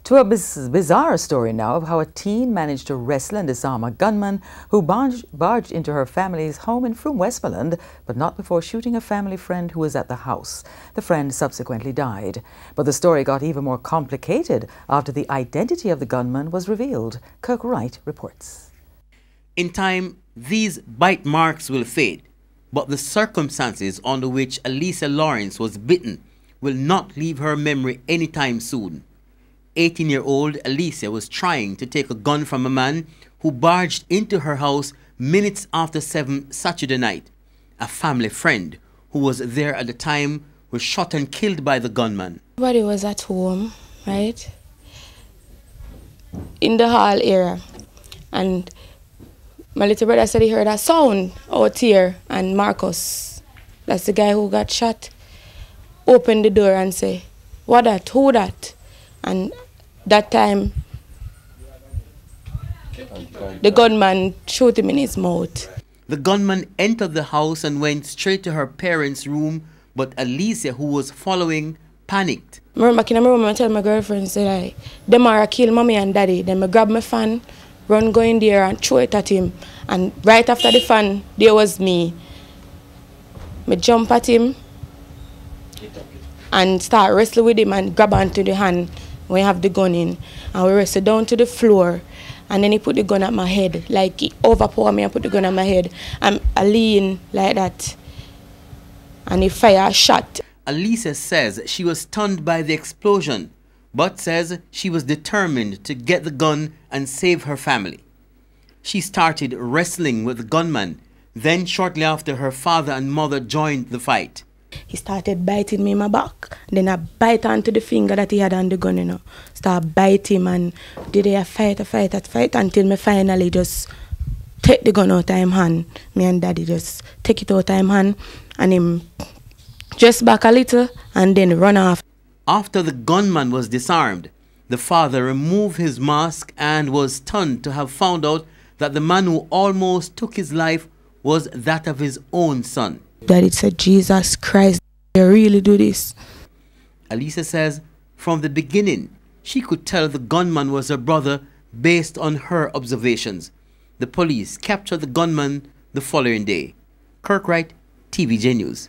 To a bizarre story now of how a teen managed to wrestle and disarm a gunman who barged into her family's home in Frome, Westmoreland, but not before shooting a family friend who was at the house. The friend subsequently died. But the story got even more complicated after the identity of the gunman was revealed. Kirk Wright reports. In time, these bite marks will fade, but the circumstances under which Alicia Lawrence was bitten will not leave her memory anytime soon. 18-year-old Alicia was trying to take a gun from a man who barged into her house minutes after 7 Saturday night. A family friend who was there at the time was shot and killed by the gunman. Everybody was at home, right? In the hall area. And my little brother said he heard a sound out here, and Marcus, that's the guy who got shot, opened the door and say, "What that? Who that?" And that time, the gunman shot him in his mouth. The gunman entered the house and went straight to her parents' room, but Alicia, who was following, panicked. I remember in my room, I tell my girlfriend, say, them are kill mommy and daddy. Then I grab my fan, run go in there and throw it at him. And right after the fan, there was me. I jump at him and start wrestling with him and grab onto the hand. We have the gun in, and we wrestle down to the floor, and then he put the gun at my head, like he overpowered me and put the gun at my head, and I lean like that, and he fired a shot. Alicia says she was stunned by the explosion, but says she was determined to get the gun and save her family. She started wrestling with the gunman, then shortly after her father and mother joined the fight. He started biting me in my back. Then I bite onto the finger that he had on the gun, you know. Start biting him and did a fight until me finally just take the gun out of him hand. Me and daddy just take it out of him hand and him just back a little and then run off. After the gunman was disarmed, the father removed his mask and was stunned to have found out that the man who almost took his life was that of his own son. Daddy said, "Jesus Christ, you really do this?" Alicia says from the beginning, she could tell the gunman was her brother based on her observations. The police captured the gunman the following day. Kirk Wright, TVJ News.